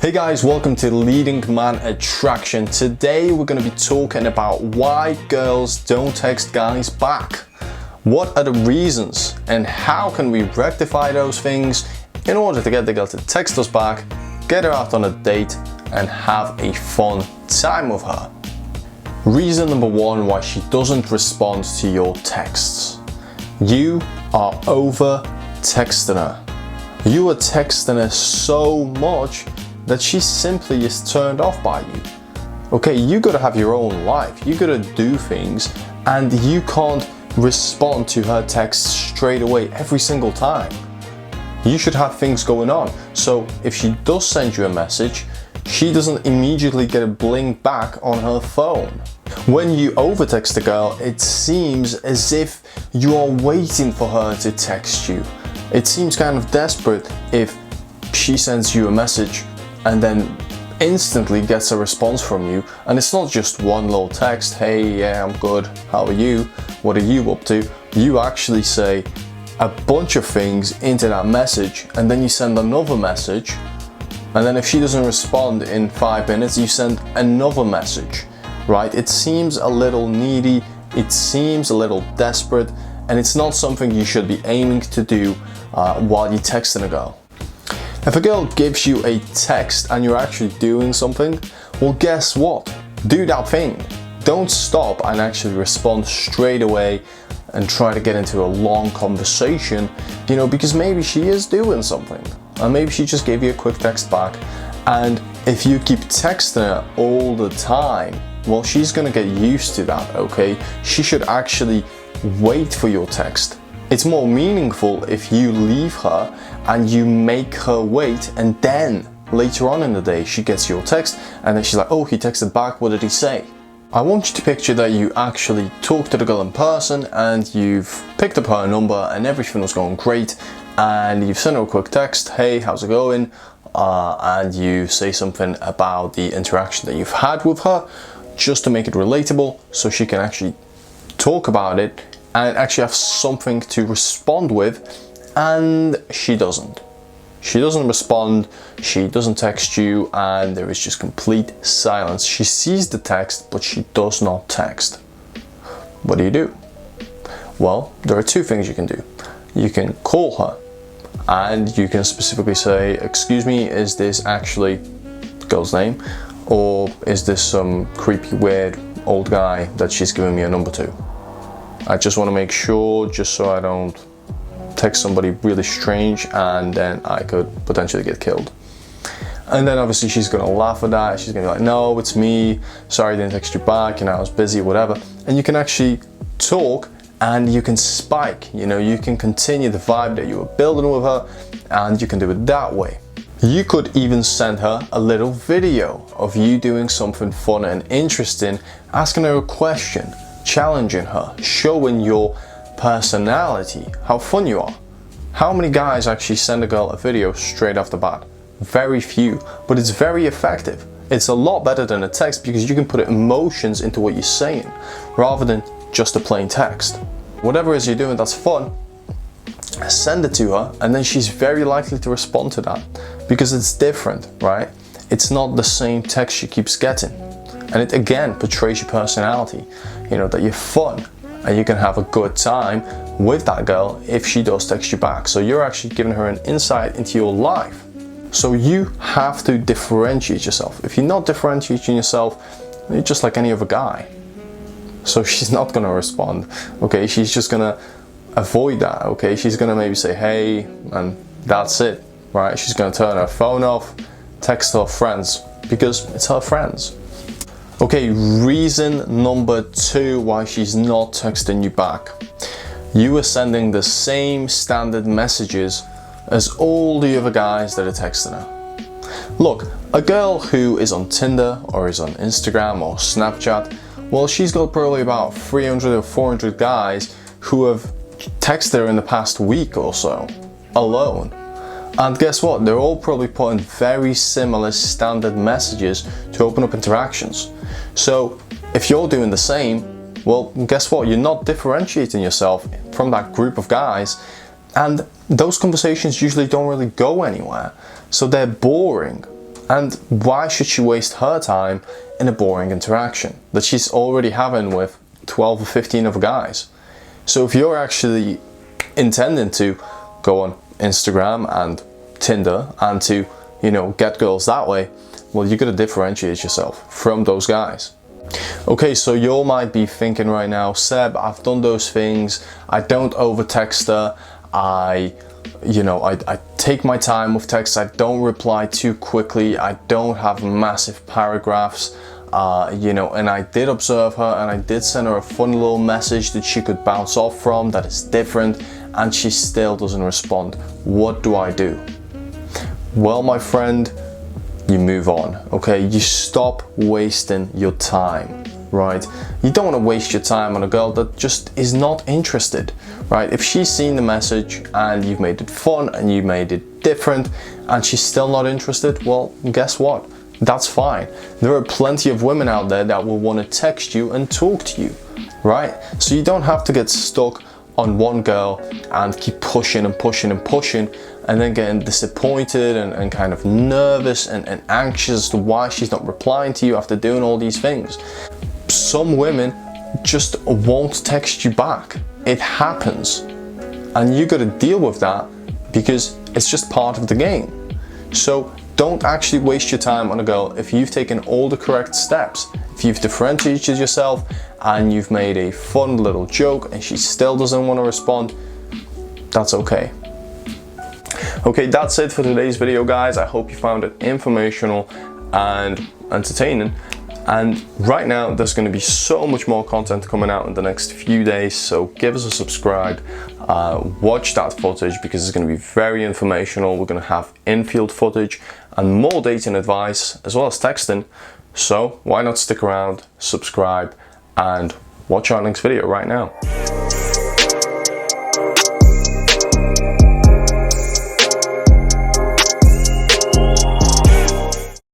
Hey guys, welcome to Leading Man Attraction. Today we're going to be talking about why girls don't text guys back. What are the reasons and how can we rectify those things in order to get the girl to text us back, get her out on a date and have a fun time with her. Reason number one why she doesn't respond to your texts. You are over texting her. You are texting her so much that she simply is turned off by you. Okay, you gotta have your own life. You gotta do things and you can't respond to her texts straight away every single time. You should have things going on. So if she does send you a message, she doesn't immediately get a bling back on her phone. When you overtext a girl, it seems as if you are waiting for her to text you. It seems kind of desperate if she sends you a message and then instantly gets a response from you, and it's not just one little text, hey, yeah, I'm good, how are you, what are you up to? You actually say a bunch of things into that message, and then you send another message, and then if she doesn't respond in 5 minutes, you send another message, right? It seems a little needy, it seems a little desperate, and it's not something you should be aiming to do while you're texting a girl. If a girl gives you a text and you're actually doing something, well, guess what? Do that thing. Don't stop and actually respond straight away and try to get into a long conversation, because maybe she is doing something. And maybe she just gave you a quick text back. And if you keep texting her all the time, well, she's gonna get used to that, okay? She should actually wait for your text. It's more meaningful if you leave her and you make her wait, and then later on in the day she gets your text and then she's like, oh, he texted back, what did he say? I want you to picture that you actually talked to the girl in person and you've picked up her number and everything was going great, and you've sent her a quick text, hey, how's it going? And you say something about the interaction that you've had with her just to make it relatable so she can actually talk about it and actually have something to respond with, and she doesn't. She doesn't respond, she doesn't text you, and there is just complete silence. She sees the text, but she does not text. What do? Well, there are two things you can do. You can call her, and you can specifically say, excuse me, is this actually the girl's name? Or is this some creepy, weird old guy that she's giving me a number to? I just want to make sure, just so I don't text somebody really strange and then I could potentially get killed. And then obviously she's going to laugh at that. She's going to be like, no, it's me. Sorry, I didn't text you back. I was busy, whatever. And you can actually talk and you can spike. You can continue the vibe that you were building with her, and you can do it that way. You could even send her a little video of you doing something fun and interesting, asking her a question, challenging her, showing your personality, how fun you are. How many guys actually send a girl a video straight off the bat? Very few, but it's very effective. It's a lot better than a text because you can put emotions into what you're saying rather than just a plain text. Whatever it is you're doing that's fun, send it to her, and then she's very likely to respond to that because it's different, right? It's not the same text she keeps getting. And it again portrays your personality, that you're fun and you can have a good time with that girl if she does text you back. So you're actually giving her an insight into your life. So you have to differentiate yourself. If you're not differentiating yourself, you're just like any other guy. So she's not gonna respond, okay? She's just gonna avoid that, okay? She's gonna maybe say, hey, and that's it, right? She's gonna turn her phone off, text her friends, because it's her friends. Okay, reason number two why she's not texting you back. You are sending the same standard messages as all the other guys that are texting her. Look, a girl who is on Tinder or is on Instagram or Snapchat, well, she's got probably about 300 or 400 guys who have texted her in the past week or so, alone. And guess what? They're all probably putting very similar standard messages to open up interactions. So if you're doing the same, well, guess what? You're not differentiating yourself from that group of guys, and those conversations usually don't really go anywhere. So they're boring. And why should she waste her time in a boring interaction that she's already having with 12 or 15 other guys? So if you're actually intending to go on Instagram and Tinder and to, you know, get girls that way, well, you gotta differentiate yourself from those guys. Okay, so you might be thinking right now, Seb, I've done those things. I don't over text her. I take my time with texts. I don't reply too quickly. I don't have massive paragraphs. And I did observe her and I did send her a fun little message that she could bounce off from that is different, and she still doesn't respond. What do I do? Well, my friend, you move on, okay? You stop wasting your time, right? You don't want to waste your time on a girl that just is not interested, right? If she's seen the message and you've made it fun and you made it different and she's still not interested, well, guess what? That's fine. There are plenty of women out there that will want to text you and talk to you, right? So you don't have to get stuck on one girl and keep pushing and pushing and pushing and then getting disappointed and kind of nervous and anxious as to why she's not replying to you after doing all these things. Some women just won't text you back. It happens. And you got to deal with that because it's just part of the game. So don't actually waste your time on a girl if you've taken all the correct steps. If you've differentiated yourself and you've made a fun little joke and she still doesn't want to respond, that's okay. Okay, that's it for today's video, guys. I hope you found it informational and entertaining. And right now, there's going to be so much more content coming out in the next few days. So give us a subscribe, watch that footage because it's going to be very informational. We're going to have in-field footage and more dating advice as well as texting. So why not stick around, subscribe, and watch our next video right now.